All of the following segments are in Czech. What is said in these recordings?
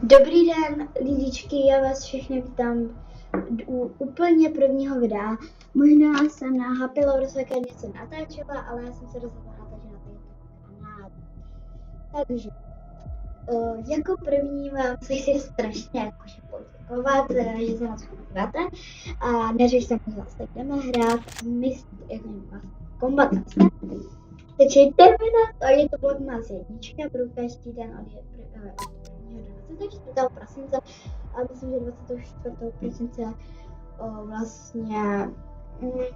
Dobrý den, lidičky, já vás všechny vítám u úplně prvního videa. Možná jsem na Happy Lovers Weekend něco natáčela, ale já jsem se rozhodla natáčet na YouTube kanál. Takže, jako první vám chci strašně jakože poděkovat, že se nás díváte. A než jsem vás, tak jdeme hrát Combat Master. Takže jdeme na to, je to Blockmas 1, budu každý den od 24. prosince a myslím, že 24. prosince vlastně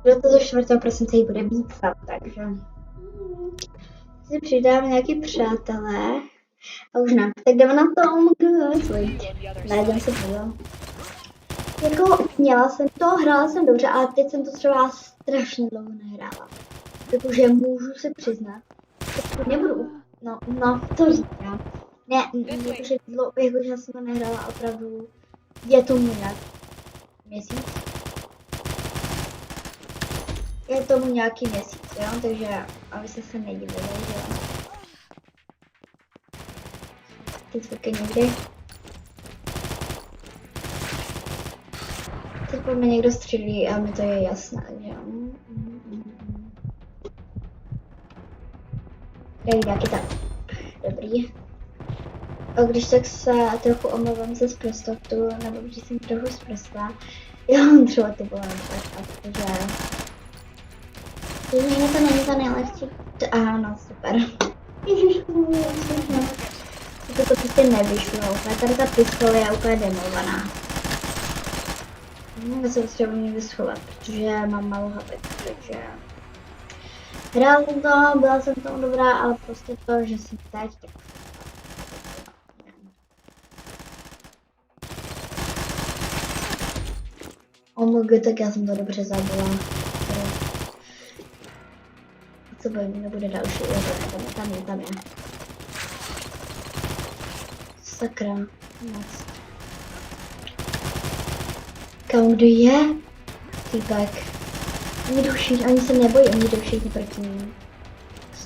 24. prosince jí bude víc, takže si přidáme nějaký přátelé a už ne, tak jdeme na to, najdeme se video. Jako měla jsem to, hrála jsem dobře, ale teď jsem to třeba strašně dlouho nehrála. Takže můžu se přiznat, že nebudu, no to říkám. Ne, jakože já jsem to nehrála opravdu, je tomu nějak měsíc. Je tomu nějaký měsíc, jo, takže abyste se nedivili, že jo. Teď taky někdy. Teď po mě někdo střílí a mi to je jasné, že jo. Nějaký tak. Dobrý. A když tak se trochu omlouvám za zprostotu, nebo když jsem trochu zprostá, já mám třeba ty vole, protože to není to nejlepší. Ano, super. Ježišku, to prostě nevyšlo, tady ta pistole je úplně demolovaná. Já se potřebuji někde schovat, protože mám malou HP, takže hrál jsem to, byla jsem tomu dobrá, ale prostě to, že jsem teď tak já jsem to dobře zabila. Co bojím, nebude další, tam je. Sakra, moc. Kam kdo je? Týpek. Oni jdou všichni, oni se nebojí, oni jdou všichni proti ním.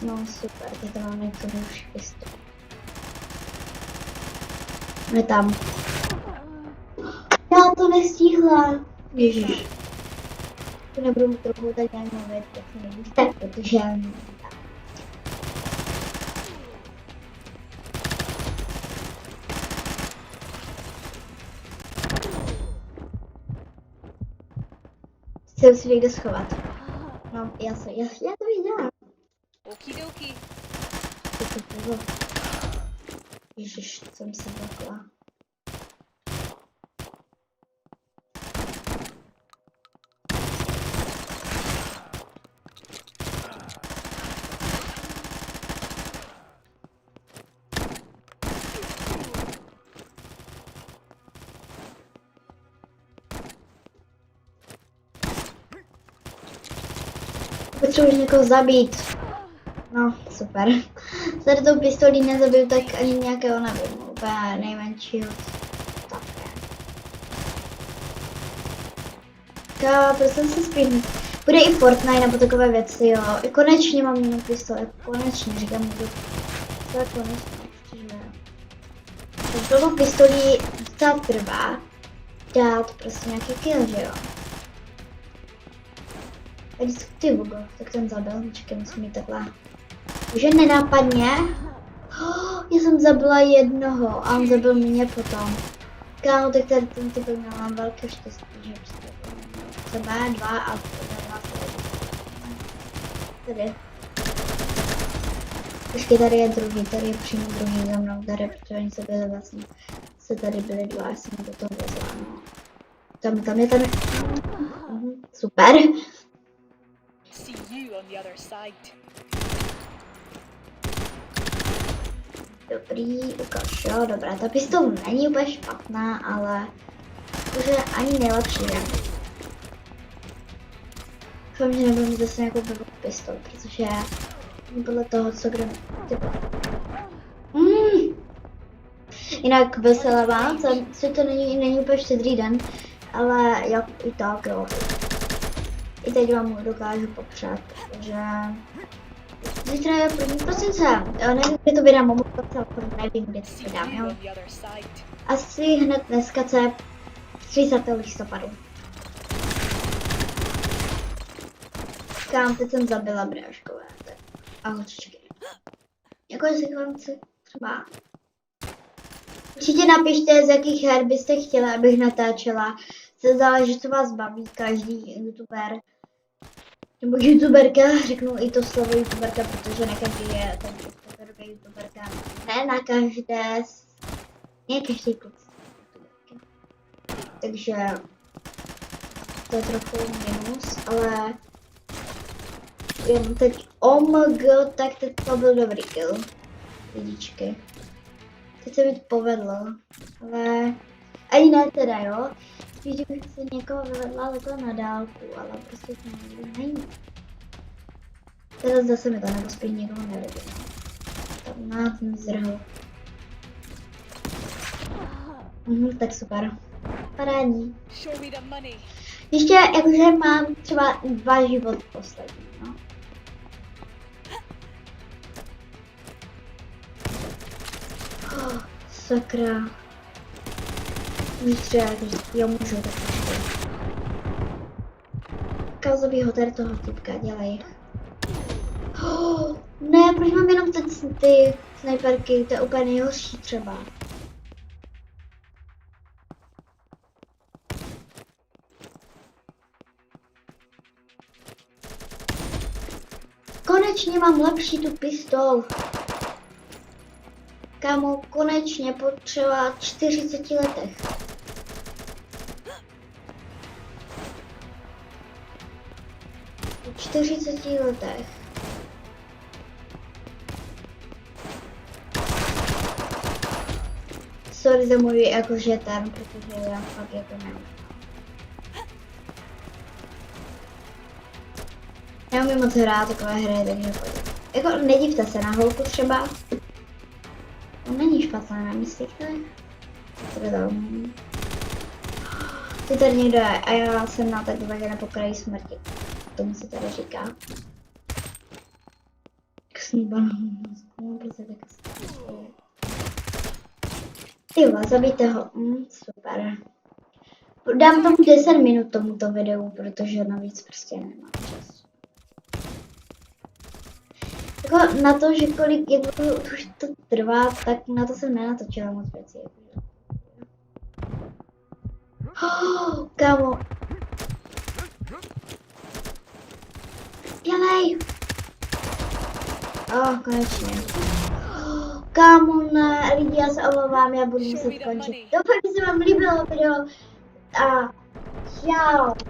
No super, teď to máme k tomu už pistol. Je tam. Já to nestihla. Ježiš. To nebudu mu trochu tak nějak mluvit, jak se nevíte, protože chci si někde schovat. No, já to viděla. Okidoki. Ježiš, jsem se zakla. Potřebuji někoho zabít. No, super. Za tou pistolí nezabil tak ani nějakého, nevím, úplně nejmenšího. Také. Proč jsem se spím? Bude i Fortnite nebo takové věci, jo. I konečně mám jinou pistoli, konečně, říkám někdo. To je konečně, protože takovou pistolí docela trvá dát prostě nějaký kill, že jo. Ty Bogo, tak ten zabil, počkej, musím mít takhle. Že nenápadně. Já jsem zabila jednoho a on zabil mě potom. Kámo, tak tady ten typ měl velké štěstí, že prostě sebe, dva a dva tady. Počkej, tady je druhý, tady je přímo druhý za mnou, tady, protože oni se byli vlastně, se tady byli dva, já jsem do toho vezla, no. Tam je. Super. Dobrý, ukaž, jo, dobrá, ta pistol není úplně špatná, ale už je ani nejlepší, ne? Doufám, že nebudu mít zase nějakou blbou pistol, protože podle toho, co kdo typu. Jinak veselé Vánoce, co to není úplně štědrý den, ale jak i tak, jo. I teď vám dokážu popřát, protože Zítra je 1. prosince. Nevím, kdy to vydám, nevím, kdy to vydám, jo. Asi hned dneska, co je 30. listopadu. Kam, teď jsem zabila bráškové. A holčičky. Jako si vám chci třeba. Určitě napište, z jakých her byste chtěla, abych natáčela. Se záleží, co vás baví, každý youtuber. Nebo youtuberka, řeknu i to slovo youtuberka, protože na každý je ten youtuberka. Ne na každé, ne každý kluk youtuberky. Takže to je trochu minus, ale jen teď OMG, tak teď to byl dobrý kill. Lidičky. Teď se mi to povedlo, ale ani ne teda, jo. Spíš bych se někoho vyvedla takhle na dálku, ale prostě to není. Teda zase mi to nebo spíš někoho nevidím. Tam na ten zrhl. Tak super. Parádní. Ještě jakože mám třeba 2 životy poslední, no. Sakra. Víš, jo, můžu tak ještě. Kauzový hotel toho typka, dělej. Ne, proč mám jenom ty snajperky, to je úplně nejhorší třeba. Konečně mám lepší tu pistol. Kámo, konečně po třeba 40 letech. Po 40 letech. Sorry za můj jakože ten, protože já fakt jako nevím. Já umím moc hrát takové hry, takže pojď. Jako nedivte se na holku třeba. To není špatné, nemyslíte? Ty tady někdo je a já jsem na takové na pokraji smrti. Tomu se tady říká. Sníbanou. Tyhle, zabijte ho. Super. Dám tomu 10 minut tomuto videu, protože navíc prostě nemám čas. Jako na to, že kolik jak už to trvá, tak na to jsem nenatočila moc věcí. Kámo. Dělej. Konečně. Kámo, ne, lidi, já se omlouvám, já budu muset končit. Doufám, že se vám líbilo video a čau.